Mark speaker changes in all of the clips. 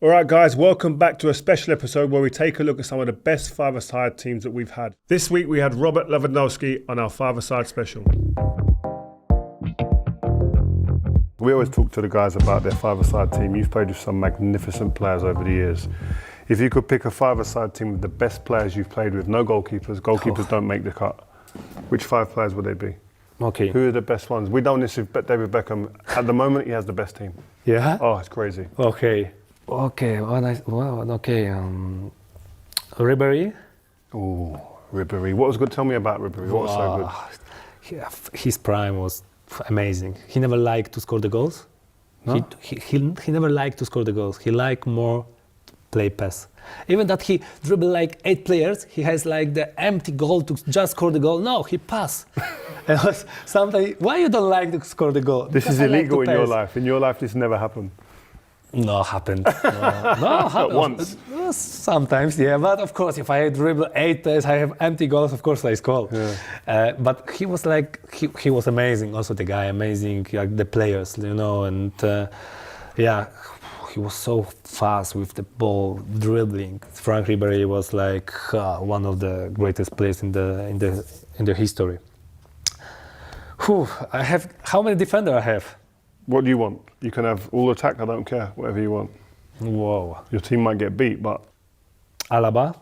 Speaker 1: All right, guys, welcome back to a special episode where we take a look at some of the best five-a-side teams that we've had. This week we had Robert Lewandowski on our five-a-side special. We always talk to the guys about their five-a-side team. You've played with some magnificent players over the years. If you could pick a five-a-side team with the best players you've played with, no goalkeepers, don't make the cut, which 5 players would they be?
Speaker 2: Okay.
Speaker 1: Who are the best ones? We done this with David Beckham. At the moment, he has the best team.
Speaker 2: Yeah?
Speaker 1: Oh, it's crazy.
Speaker 2: Okay. Ribéry?
Speaker 1: Oh, Ribéry. What was good? Tell me about Ribéry. What was so good?
Speaker 2: His prime was amazing. He never liked to score the goals.
Speaker 1: No?
Speaker 2: He never liked to score the goals. He liked more play pass. Even that he dribbled like 8 players, he has like the empty goal to just score the goal. No, he pass. And sometimes, why you don't like to score the goal?
Speaker 1: This is illegal in your life. In your life, this never happened.
Speaker 2: No, happened. No, happened.
Speaker 1: Once.
Speaker 2: Sometimes, yeah. But of course, if I dribble 8 times, I have empty goals. Of course, I score.
Speaker 1: Yeah.
Speaker 2: But he was like, he was amazing. Also, the guy, amazing. Like the players, and yeah, he was so fast with the ball, dribbling. Franck Ribéry was like one of the greatest players in the history. Whew, I have how many defenders I have?
Speaker 1: What do you want? You can have all attack, I don't care, whatever you want.
Speaker 2: Whoa.
Speaker 1: Your team might get beat, but...
Speaker 2: Alaba.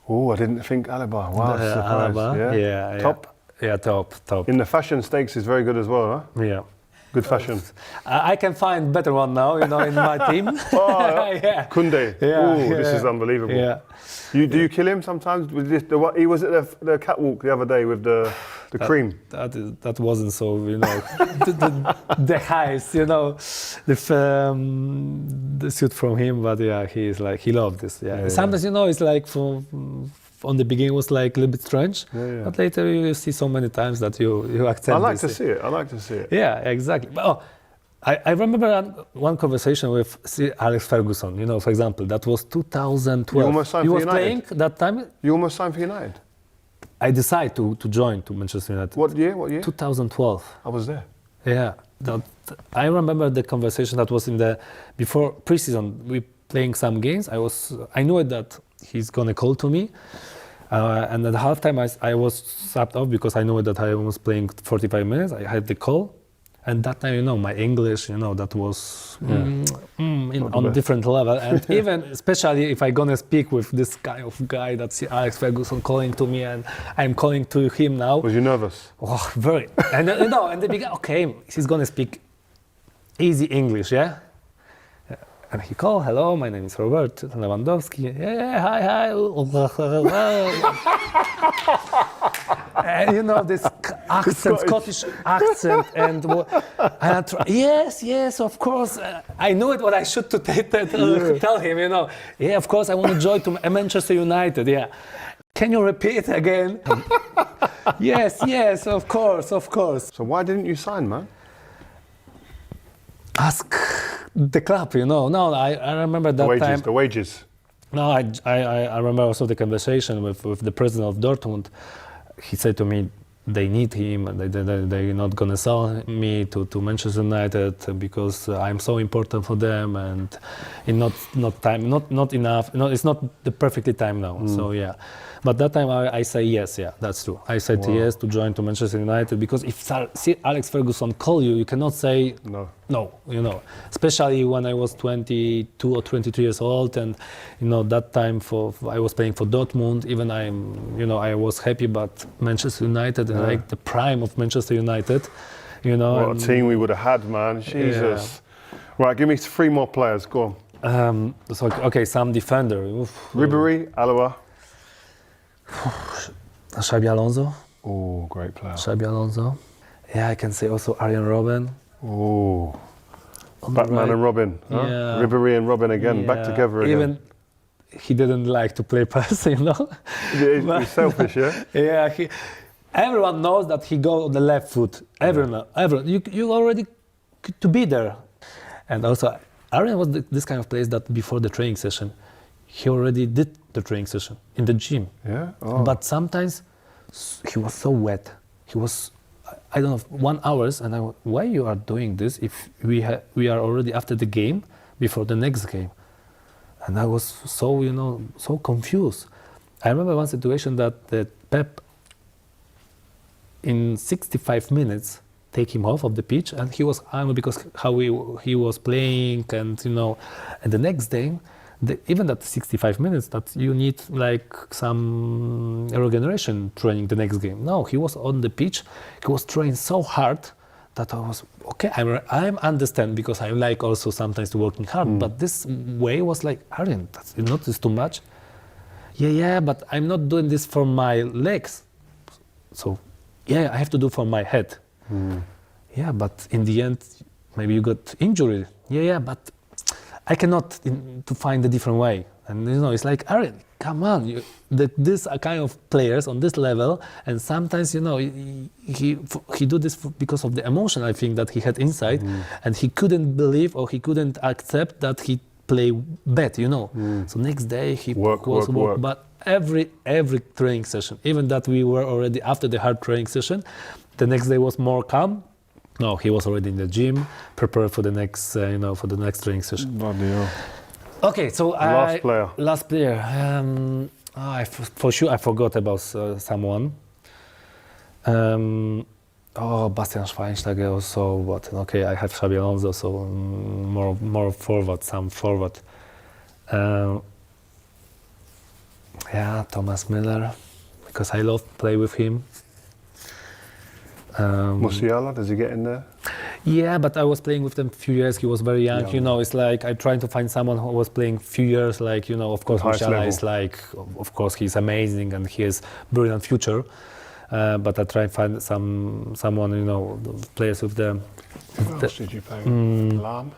Speaker 1: Oh, I didn't think Alaba. Wow, surprise.
Speaker 2: Alaba. Yeah.
Speaker 1: Top?
Speaker 2: Yeah, top.
Speaker 1: In the fashion stakes is very good as well, huh?
Speaker 2: Yeah.
Speaker 1: Good fashion.
Speaker 2: I can find better one now, in my team.
Speaker 1: Oh,
Speaker 2: yeah.
Speaker 1: Koundé.
Speaker 2: Yeah,
Speaker 1: This is unbelievable.
Speaker 2: Yeah.
Speaker 1: Do you kill him sometimes? He was at the catwalk the other day with the cream.
Speaker 2: That wasn't so, the highest, the suit from him. But yeah, he loved this. Yeah. Sometimes, it's like on the beginning was like a little bit strange, but later you see so many times that you accept.
Speaker 1: I like to see it.
Speaker 2: Yeah, exactly. But, I remember one conversation with Alex Ferguson. For example, that was 2012.
Speaker 1: You almost signed for United.
Speaker 2: Playing that time.
Speaker 1: You almost signed for United.
Speaker 2: I decided to join to Manchester United.
Speaker 1: What year?
Speaker 2: 2012.
Speaker 1: I was there.
Speaker 2: Yeah, I remember the conversation that was before preseason. We playing some games. I knew that he's gonna call to me, and at halftime I was subbed off because I knew that I was playing 45 minutes. I had the call. And that time, my English, that was on a different level. And even, especially if I'm gonna speak with this kind of guy that's Alex Ferguson calling to me, and I'm calling to him now.
Speaker 1: Was you nervous?
Speaker 2: Oh, very. And and the beginning, okay, he's gonna speak easy English, yeah. And he called, hello, my name is Robert Lewandowski. Yeah, hi. And this accent, Scottish accent, and yes, of course. I knew it. What I should tell him, Yeah, of course, I want to join to Manchester United. Yeah. Can you repeat again? Yes, of course.
Speaker 1: So why didn't you sign, man?
Speaker 2: Ask the club, No, I remember that time.
Speaker 1: The wages.
Speaker 2: No, I remember also the conversation with the president of Dortmund. He said to me, they need him, and they're not gonna sell me to Manchester United because I'm so important for them, and not enough. No, it's not the perfectly time now. So yeah. But that time I say yes, that's true. I said yes to join to Manchester United because if Alex Ferguson call you cannot say no, Especially when I was 22 or 23 years old, and that time I was playing for Dortmund. Even I was happy about Manchester United and like the prime of Manchester United.
Speaker 1: What a team we would have had, man. Jesus. Yeah. Right, give me 3 more players. Go
Speaker 2: on. Some defender.
Speaker 1: Ribéry, Alaba.
Speaker 2: Xabi Alonso.
Speaker 1: Oh, great player.
Speaker 2: Xabi Alonso. Yeah, I can say also Arjen Robben.
Speaker 1: Oh, Batman and Robin. Huh? Yeah. Ribéry and Robin again, back together again.
Speaker 2: Even he didn't like to play pass,
Speaker 1: He's selfish, yeah?
Speaker 2: Yeah, everyone knows that he goes on the left foot. Everyone. You already to be there. And also, Arjen was this kind of place that before the training session, he already did the training session in the gym.
Speaker 1: Yeah. Oh.
Speaker 2: But sometimes he was so wet. He was, I don't know, 1 hour, and I went, why you are doing this if we are already after the game, before the next game? And I was so confused. I remember one situation that Pep, in 65 minutes, take him off of the pitch, and he was angry because how he was playing, and and the next day, even that 65 minutes, that you need like some regeneration training the next game. No, he was on the pitch, he was training so hard that I was, okay, I understand, because I like also sometimes working hard, but this way was like, Arjen, that's not this too much? Yeah, but I'm not doing this for my legs. So, yeah, I have to do for my head. Yeah, but in the end, maybe you got injury. Yeah, but I cannot to find a different way. And it's like, Arjen, come on, these are kind of players on this level, and sometimes he do this because of the emotion, I think, that he had inside, and he couldn't believe or he couldn't accept that he play bad. So next day he
Speaker 1: work.
Speaker 2: But every training session, even that we were already after the hard training session, the next day was more calm. No, he was already in the gym, prepared for the next for the next training session.
Speaker 1: Bloody hell.
Speaker 2: Okay, so
Speaker 1: Last player.
Speaker 2: For sure I forgot about someone. Bastian Schweinsteiger also, but okay, I have Xabi Alonso, so more forward, some forward. Thomas Müller, because I love play with him.
Speaker 1: Musiala, does he get in there?
Speaker 2: Yeah, but I was playing with them a few years. He was very young. It's like I'm trying to find someone who was playing few years. Like of course, Musiala is like, of course, he's amazing and he has brilliant future. But I try and find someone, players with the.
Speaker 1: Who else did you play with? Lam?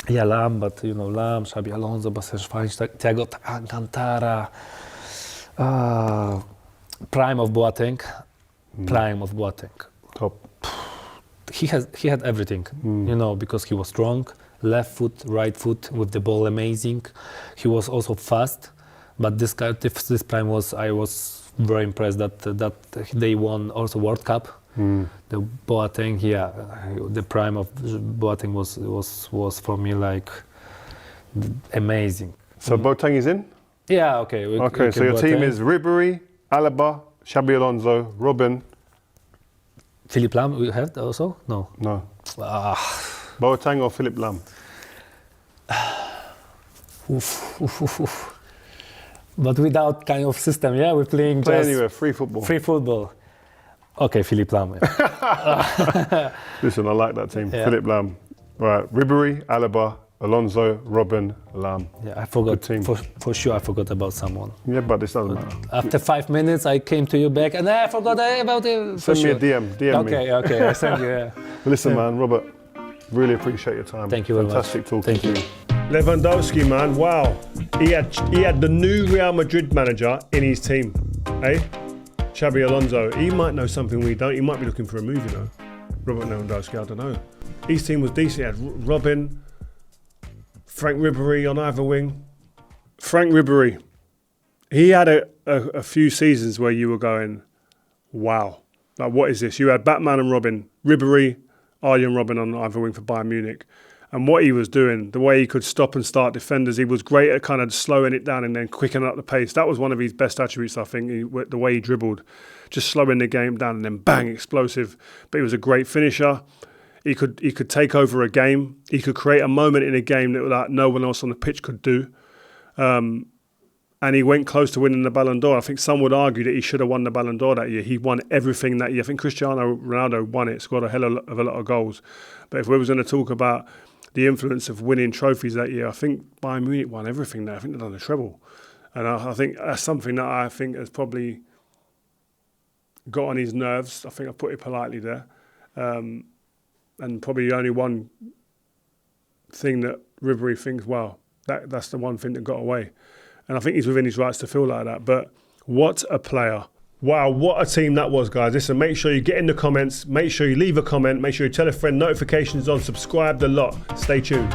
Speaker 2: Yeah, Lam, but Lam, Xabi Alonso, Bastian Schweinsteiger, Thiago Alcantara, prime of Boateng.
Speaker 1: Top.
Speaker 2: He had everything, because he was strong, left foot, right foot with the ball, amazing. He was also fast, but this prime I was very impressed that they won also World Cup. The Boateng, the prime of Boateng was for me like amazing.
Speaker 1: So Boateng is in?
Speaker 2: Yeah, okay.
Speaker 1: So your team is Ribéry, Alaba, Xabi Alonso, Robben.
Speaker 2: Philipp Lahm, we have also? No.
Speaker 1: Boateng or Philipp Lahm?
Speaker 2: But without kind of system, we're playing
Speaker 1: Play
Speaker 2: just
Speaker 1: anywhere, free football.
Speaker 2: Free football. Okay, Philipp Lahm.
Speaker 1: Listen, I like that team.
Speaker 2: Yeah.
Speaker 1: Philipp Lahm. Right, Ribéry, Alaba, Alonso, Robben, Lahm.
Speaker 2: Yeah, I forgot.
Speaker 1: Good team.
Speaker 2: For sure, I forgot about someone.
Speaker 1: Yeah, but this doesn't matter.
Speaker 2: After 5 minutes, I came to you back, and I forgot about it.
Speaker 1: Send me a DM me.
Speaker 2: Okay, I send you. Yeah.
Speaker 1: Listen, man, Robert, really appreciate your time.
Speaker 2: Thank you very much.
Speaker 1: Fantastic talking
Speaker 2: Thank
Speaker 1: to
Speaker 2: you.
Speaker 1: you. Lewandowski, man, wow. He had the new Real Madrid manager in his team, Xabi Alonso. He might know something we don't. He might be looking for a move, Robert Lewandowski, I don't know. His team was decent. He had Robben, Franck Ribéry on either wing. Franck Ribéry, he had a few seasons where you were going, wow, like what is this? You had Batman and Robin, Ribéry, Arjen Robben on either wing for Bayern Munich. And what he was doing, the way he could stop and start defenders, he was great at kind of slowing it down and then quickening up the pace. That was one of his best attributes, I think, the way he dribbled, just slowing the game down and then bang, explosive. But he was a great finisher. He could take over a game. He could create a moment in a game that no one else on the pitch could do. And he went close to winning the Ballon d'Or. I think some would argue that he should have won the Ballon d'Or that year. He won everything that year. I think Cristiano Ronaldo won it, scored a hell of a lot of goals. But if we was going to talk about the influence of winning trophies that year, I think Bayern Munich won everything there. I think they've done a treble. And I think that's something that I think has probably got on his nerves. I think I put it politely there. And probably only one thing that Ribéry thinks, wow, that's the one thing that got away. And I think he's within his rights to feel like that. But what a player. Wow, what a team that was, guys. Listen, make sure you get in the comments. Make sure you leave a comment. Make sure you tell a friend. Notifications on. Subscribe the lot. Stay tuned.